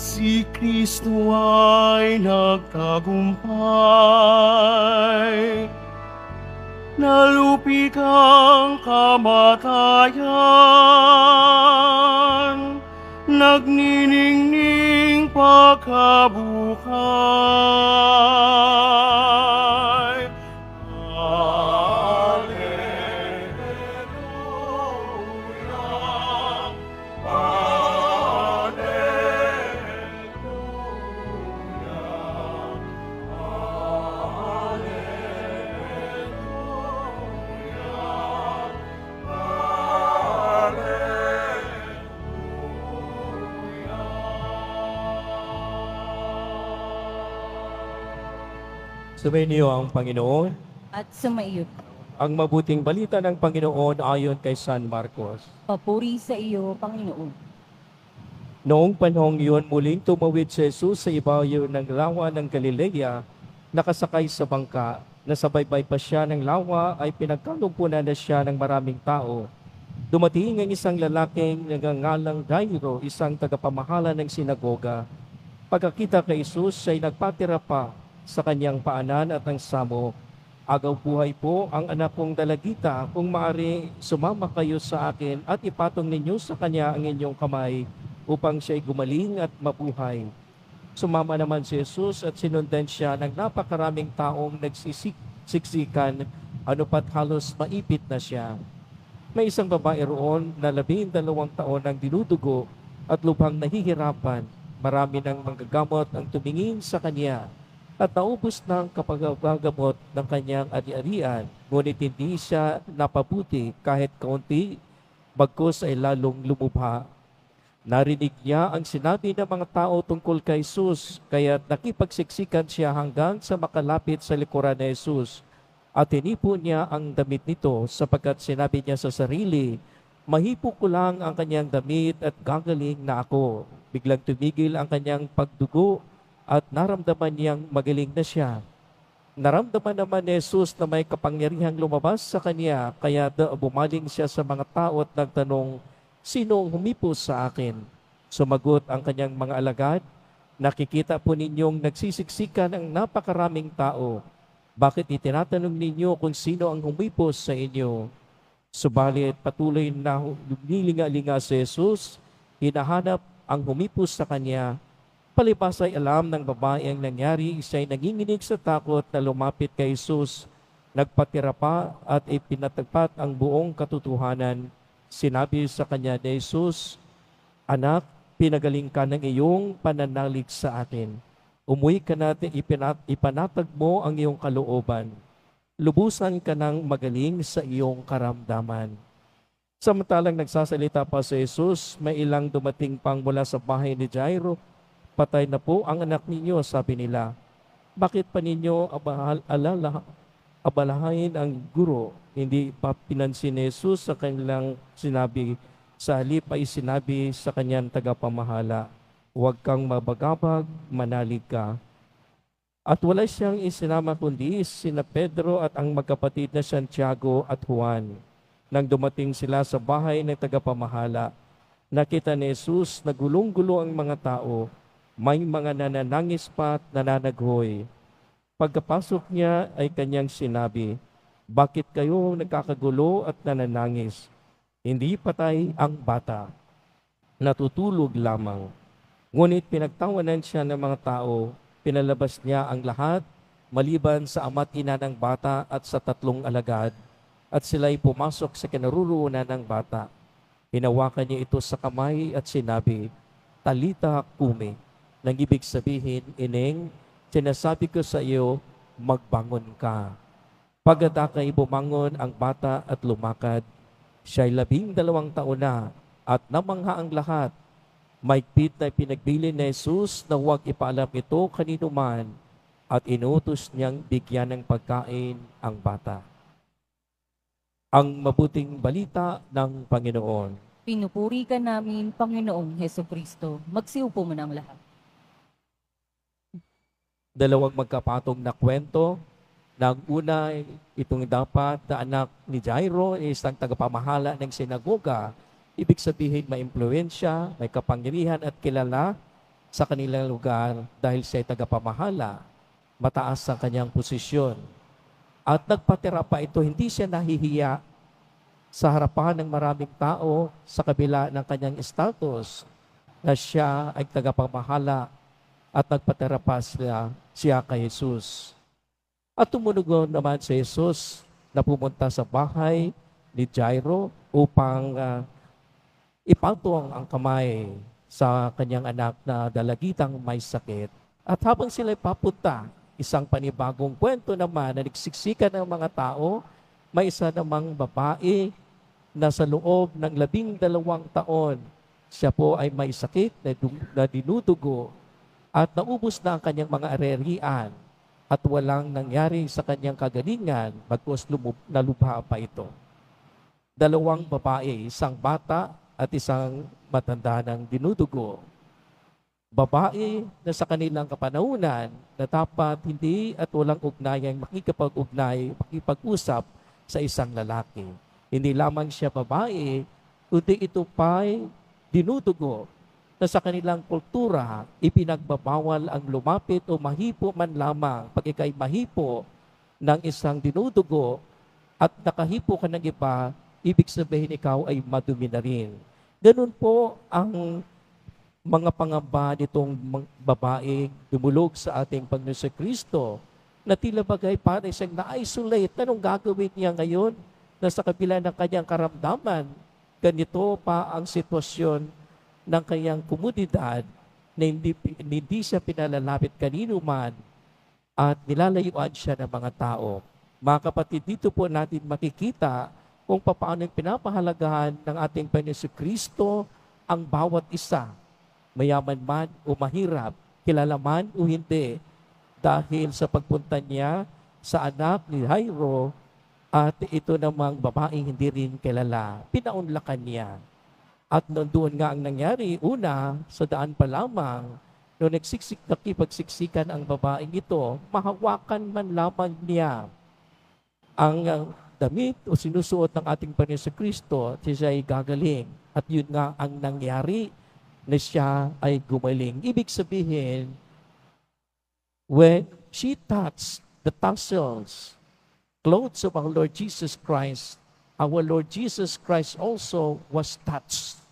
Si Kristo ay nagtagumpay, nalupig ang kamatayan, nagniningning pagkabuhay. Sumainyo ang Panginoon. At sumaiyo. Ang mabuting balita ng Panginoon ayon kay San Marcos. Papuri sa iyo, Panginoon. Noong panahong iyon, muling tumawid si Jesus sa ibabaw ng lawa ng Galilea, nakasakay sa bangka. Nasabaybay pa siya ng lawa ay pinagkalumpunan na siya ng maraming tao. Dumating ang isang lalaking nagngangalang Jairo, isang tagapamahala ng sinagoga. Pagkakita kay Jesus, siya'y nagpatira pa sa kanyang paanan at ang samo. Agaw buhay po ang anak kong dalagita, kung maaari sumama kayo sa akin at ipatong ninyo sa kanya ang inyong kamay upang siya'y gumaling at mabuhay. Sumama naman si Jesus at sinundan siya ng napakaraming taong nagsisiksikan, ano pat halos maipit na siya. May isang babae roon na 12 taon ang dinudugo at lubhang nahihirapan. Marami ng manggagamot ang tumingin sa kanya at naubos ng kapagagamot ng kanyang ari-arian, ngunit hindi siya napabuti kahit kaunti, bagkus ay lalong lumubha. Narinig niya ang sinabi ng mga tao tungkol kay Jesus, kaya nakipagsiksikan siya hanggang sa makalapit sa likuran ni Jesus. At tinipo niya ang damit nito sapagkat sinabi niya sa sarili, mahipo ko lang ang kanyang damit at gagaling na ako. Biglang tumigil ang kanyang pagdugo at naramdaman niyang magaling na siya. Naramdaman naman ni Jesus na may kapangyarihang lumabas sa kanya, kaya bumaling siya sa mga tao at nagtanong, sino ang humipos sa akin? Sumagot ang kanyang mga alagad, nakikita po ninyong nagsisiksikan ang napakaraming tao. Bakit itinatanong ninyo kung sino ang humipos sa inyo? Subalit patuloy na lumilinga-linga si Jesus, hinahanap ang humipos sa kanya. Palibas ay alam ng babae ang nangyari, siya'y nanginginig sa takot na lumapit kay Jesus. Nagpatira pa at ipinatagpat ang buong katotohanan. Sinabi sa kanya ni Jesus, anak, pinagaling ka ng iyong pananalig sa akin. Umuwi ka natin, ipanatag mo ang iyong kalooban. Lubusan ka ng magaling sa iyong karamdaman. Samantalang nagsasalita pa si Jesus, may ilang dumating pang mula sa bahay ni Jairo. Patay na po ang anak ninyo, sabi nila. Bakit pa ninyo abalahain ang guro? Hindi pa pinansin ni Jesus sa kanilang sinabi. Sa halip ay sinabi sa kanyang tagapamahala, huwag kang mabagabag, manalig ka. At wala siyang isinama kundi sina Pedro at ang magkapatid na Santiago at Juan. Nang dumating sila sa bahay ng tagapamahala, nakita ni Jesus na gulong-gulo ang mga tao. May mga nananangis pa at nananaghoy. Pagkapasok niya ay kanyang sinabi, bakit kayo nagkakagulo at nananangis? Hindi patay ang bata, natutulog lamang. Ngunit pinagtawanan siya ng mga tao, pinalabas niya ang lahat, maliban sa ama't ina ng bata at sa 3 alagad, at sila'y pumasok sa kinaruruunan ng bata. Hinawakan niya ito sa kamay at sinabi, Talita Kumi, nang ibig sabihin, Ineng, sinasabi ko sa iyo, magbangon ka. Pagkatapos bumangon ang bata at lumakad. Siya'y 12 taon na at namangha ang lahat. Maigpit na pinagbili ni Jesus na huwag ipaalam ito kanino man at inutos niyang bigyan ng pagkain ang bata. Ang mabuting balita ng Panginoon. Pinupuri ka namin, Panginoong Heso Kristo. Magsiupo mo ng lahat. Dalawang magkapatong na kwento. Nang una, itong dapat na anak ni Jairo, isang tagapamahala ng sinagoga. Ibig sabihin, may impluensya, may kapangyarihan at kilala sa kanilang lugar dahil siya ay tagapamahala, mataas ang kanyang posisyon. At nagpatira pa ito, hindi siya nahihiya sa harapan ng maraming tao sa kabila ng kanyang status na siya ay tagapamahala at nagpatira pa siya kay Jesus. At tumunog naman si Jesus na pumunta sa bahay ni Jairo upang ipatong ang kamay sa kanyang anak na dalagitang may sakit. At habang sila papunta, isang panibagong kwento naman na nagsiksikan ng mga tao, may isa namang babae na sa loob ng 12 taon, siya po ay may sakit na dinudugo at naubos na ang kanyang mga arerian at walang nangyari sa kanyang kagalingan bagkus nalubha pa ito. 2 babae, isang bata at isang matanda ng dinudugo. Babae na sa kanilang kapanahunan na dapat hindi at walang ugnayang makikipag-usap sa isang lalaki. Hindi lamang siya babae, kundi ito pa'y dinudugo na sa kanilang kultura, ipinagbabawal ang lumapit o mahipo man lamang pag ikay mahipo ng isang dinudugo at nakahipo ka ng iba, ibig sabihin ikaw ay madumi na rin. Ganun po ang mga pangamba nitong babae dumulog sa ating Panginoon Kristo na tila bagay para siyang na-isolate. Anong gagawin niya ngayon na sa kabila ng kanyang karamdaman? Ganito pa ang sitwasyon ng kanyang komunidad na hindi siya pinalalapit kanino man at nilalayuan siya ng mga tao. Mga kapatid, dito po natin makikita kung paano pinapahalagahan ng ating Panginoon Kristo ang bawat isa, mayaman man o mahirap, kilala man o hindi, dahil sa pagpunta niya sa anak ni Jairo at ito namang babaeng hindi rin kilala, pinaunlakan niya. At doon nga ang nangyari, una, sa daan pa lamang, noong nakipagsiksikan ang babaeng ito, mahawakan man lamang niya ang damit o sinusuot ng ating Panginoon Kristo, siya ay gagaling. At yun nga ang nangyari na siya ay gumaling. Ibig sabihin, when she touched the tassels, clothes of our Lord Jesus Christ, our Lord Jesus Christ also was touched.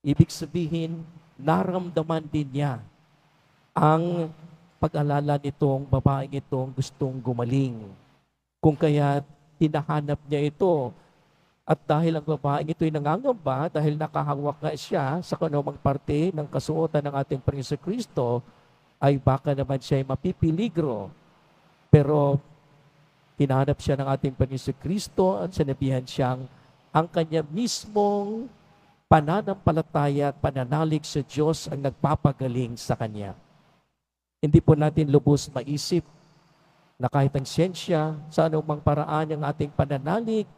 Ibig sabihin, naramdaman din niya ang pag-alala nitong babaeng itong gustong gumaling. Kung kaya hinahanap niya ito, at dahil ang babaeng ito'y nangangamba, dahil nakahawak nga siya sa kanumang parte ng kasuotan ng ating Panginoon Kristo, ay baka naman siya ay mapipiligro. Pero hinahanap siya ng ating Panginoon Kristo at sinabihan siyang ang kanya mismong pananampalataya at pananalig sa Diyos ang nagpapagaling sa kanya. Hindi po natin lubos maisip na kahit ang siyensya, sa anumang paraan ng ating pananalig,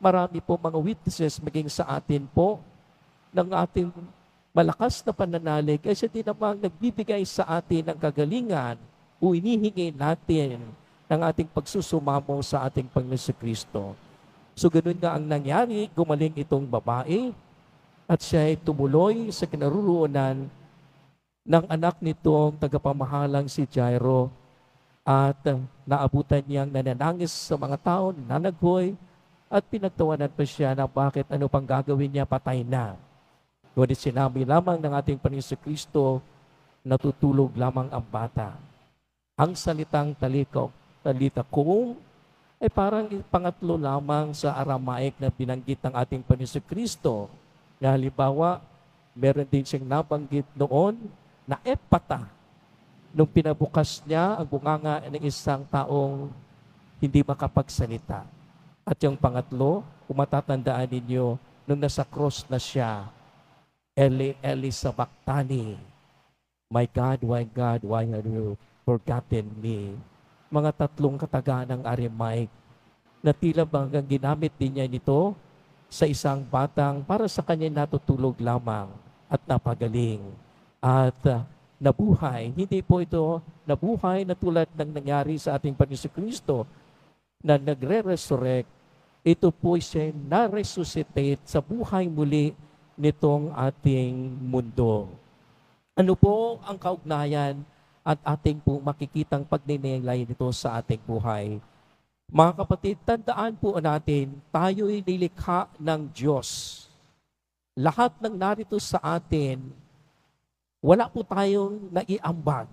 marami po mga witnesses maging sa atin po ng ating malakas na pananalig ay siya din namang nagbibigay sa atin ng kagalingan o inihingi natin ng ating pagsusumamo sa ating Panginoon Kristo. So ganun nga ang nangyari, gumaling itong babae at siya ay tumuloy sa kinaroroonan ng anak nitong tagapamahalang si Jairo at naabutan niyang nananangis sa mga tao, nanaghoy at pinagtawanan pa siya na bakit ano pang gagawin niya, patay na. Ngunit sinabi lamang ng ating Panginoon Kristo, natutulog lamang ang bata. Ang salitang talita kum ay parang pangatlo lamang sa Aramaic na binanggit ng ating Panginoon Kristo. Na halimbawa, meron din siyang nabanggit noon na epata. Nung pinabukas niya ang bunganga ng isang taong hindi makapagsalita. At yung pangatlo, kung matatandaan ninyo, nung nasa cross na siya, Eli, Eli sabachthani. My God, why have you forgotten me? Mga tatlong katagaan ng Aramaic na tila bang ginamit din niya nito sa isang batang para sa kanya natutulog lamang at napagaling at nabuhay. Hindi po ito nabuhay na tulad ng nangyari sa ating Panginoon Kristo na nagre-resurrect. Ito po siya na-resuscitate sa buhay muli nitong ating mundo. Ano po ang kaugnayan at ating po makikitang pagninilay nito sa ating buhay? Mga kapatid, tandaan po natin, tayo'y nilikha ng Diyos. Lahat ng narito sa atin, wala po tayong naiambag.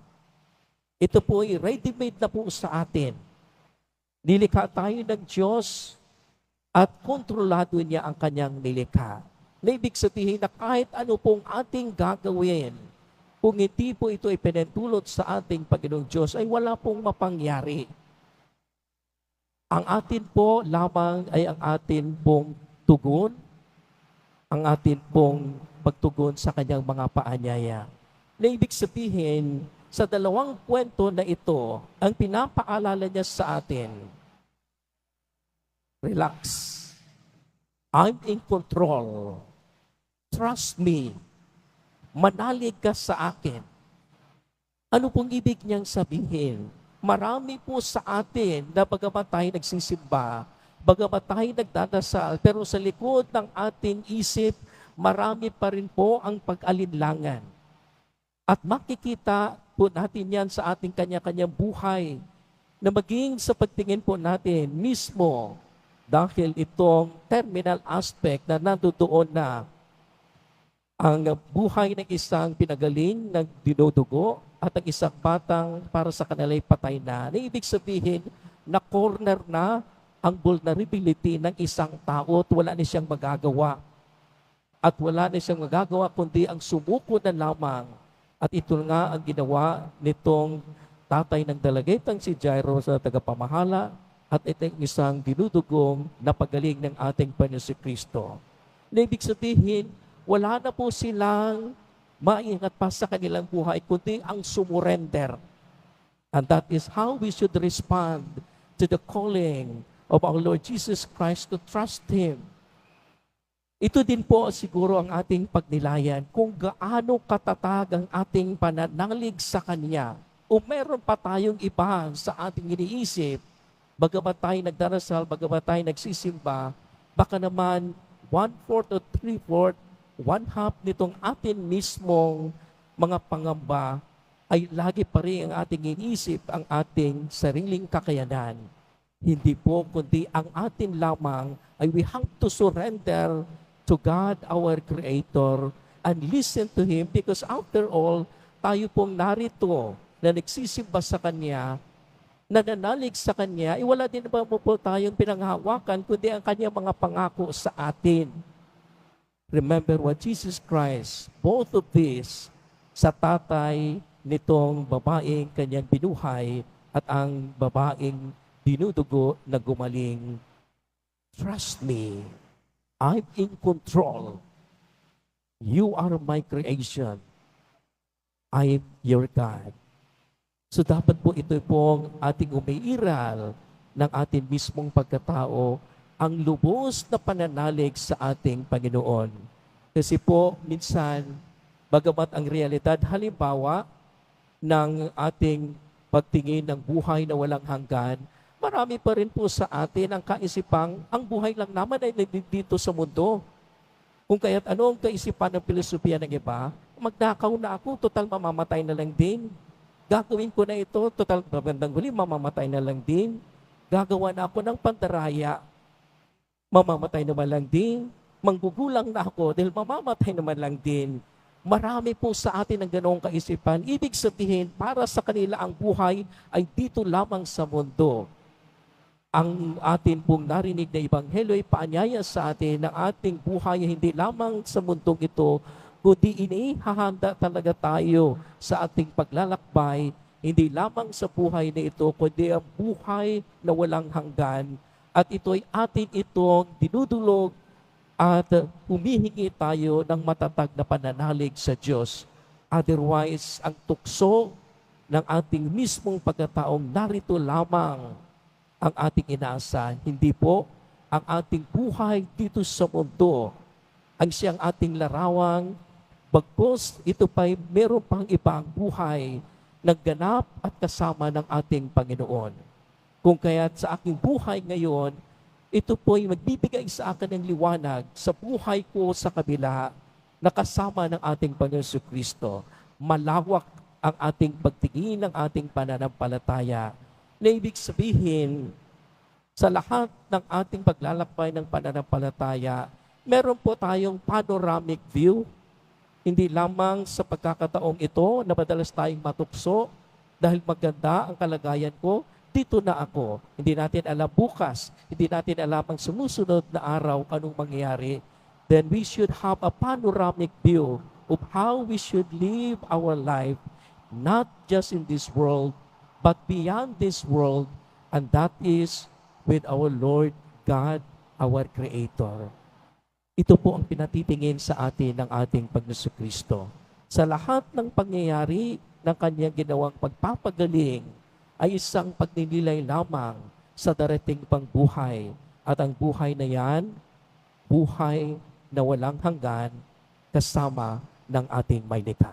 Ito po ay ready-made na po sa atin. Nilikha tayo ng Diyos at kontrolado niya ang kanyang nilikha. Na ibig sabihin na kahit ano pong ating gagawin, kung hindi po ito ipinintulot sa ating Panginoong Diyos, ay wala pong mapangyari. Ang atin po lamang ay ang atin pong tugon, ang atin pong pagtugon sa kanyang mga paanyaya. Na ibig sabihin, sa dalawang kwento na ito, ang pinapaalala niya sa atin, relax. I'm in control. Trust me. Manalig ka sa akin. Ano pong ibig niyang sabihin? Marami po sa atin na bagamat tayo nagsisimba, bagamat tayo nagdadasal, pero sa likod ng ating isip, marami pa rin po ang pag-alinlangan. At makikita po natin yan sa ating kanya-kanyang buhay na maging sa pagtingin po natin mismo dahil itong terminal aspect na nandoon na ang buhay ng isang pinagaling ng dinudugo at ang isang batang para sa kanila'y patay na. Na ibig sabihin, na corner na ang vulnerability ng isang tao at wala na siyang magagawa. At wala na siyang magagawa kundi ang sumuko na lamang. At ito nga ang ginawa nitong tatay ng dalagitang si Jairo sa tagapamahala at itong isang dinudugong na pagaling ng ating Panginoon Kristo. Na ibig sabihin, wala na po silang maingat pa sa kanilang buhay, kundi ang sumurrender. And that is how we should respond to the calling of our Lord Jesus Christ to trust Him. Ito din po siguro ang ating pagnilayan kung gaano katatag ang ating pananalig sa Kanya. O meron pa tayong iba sa ating iniisip, bagamat tayo nagdarasal, bagamat tayo nagsisimba, baka naman 1/4 o 3/4, 1/2 nitong atin mismong mga pangamba ay lagi pa rin ang ating iniisip, ang ating sariling kakayanan. Hindi po, kundi ang atin lamang ay we have to surrender to God, our Creator, and listen to Him because after all, tayo pong narito na nagsisimba sa Kanya, nananalig sa Kanya, wala din ba po tayong pinanghawakan kundi ang Kanyang mga pangako sa atin. Remember what Jesus Christ, both of these, sa tatay nitong babaeng kanyang binuhay at ang babaeng dinudugo na gumaling. Trust me, I'm in control. You are my creation. I am your God. So dapat po ito pong ating umiiral ng ating mismong pagkatao, ang lubos na pananalig sa ating Panginoon. Kasi po, minsan, bagamat ang realidad, halimbawa, ng ating pagtingin ng buhay na walang hanggan, marami pa rin po sa atin ang kaisipang, ang buhay lang naman ay dito sa mundo. Kung kaya't ano ang kaisipan ng filosofiya ng iba, magdakaw na ako, total mamamatay na lang din. Gagawin ko na ito, total magandang huli, mamamatay na lang din. Gagawa na ako ng pandaraya, mamamatay naman lang din. Manggugulang na ako dahil mamamatay naman lang din. Marami po sa atin ang ganoong kaisipan. Ibig sabihin, para sa kanila ang buhay ay dito lamang sa mundo. Ang atin pong narinig na ebanghelyo ay paanyaya sa atin na ating buhay hindi lamang sa mundong ito, kundi inihahanda talaga tayo sa ating paglalakbay, hindi lamang sa buhay na ito, kundi ang buhay na walang hanggan. At ito'y atin itong dinudulog at humihingi tayo ng matatag na pananalig sa Diyos. Otherwise, ang tukso ng ating mismong pagkataong narito lamang ang ating inaasa. Hindi po ang ating buhay dito sa mundo ang siyang ating larawang, bagkus ito pa'y meron pang ibang buhay nagganap at kasama ng ating Panginoon. Kung kaya't sa aking buhay ngayon, ito po'y magbibigay sa akin ng liwanag sa buhay ko sa kabila na kasama ng ating Panginoon Kristo. malawak ang ating pagtingin ng ating pananampalataya. Na ibig sabihin, sa lahat ng ating paglalakbay ng pananampalataya, meron po tayong panoramic view. Hindi lamang sa pagkakataong ito na madalas tayong matukso dahil maganda ang kalagayan ko, dito na ako. Hindi natin alam bukas, hindi natin alam ang sumusunod na araw anong mangyayari. Then we should have a panoramic view of how we should live our life, not just in this world, but beyond this world, and that is with our Lord God, our Creator. Ito po ang pinatitingin sa atin ng ating Panginoon Kristo. Sa lahat ng pangyayari ng kanyang ginawang pagpapagaling ay isang pagninilay lamang sa darating pang buhay. At ang buhay na yan, buhay na walang hanggan kasama ng ating may likha.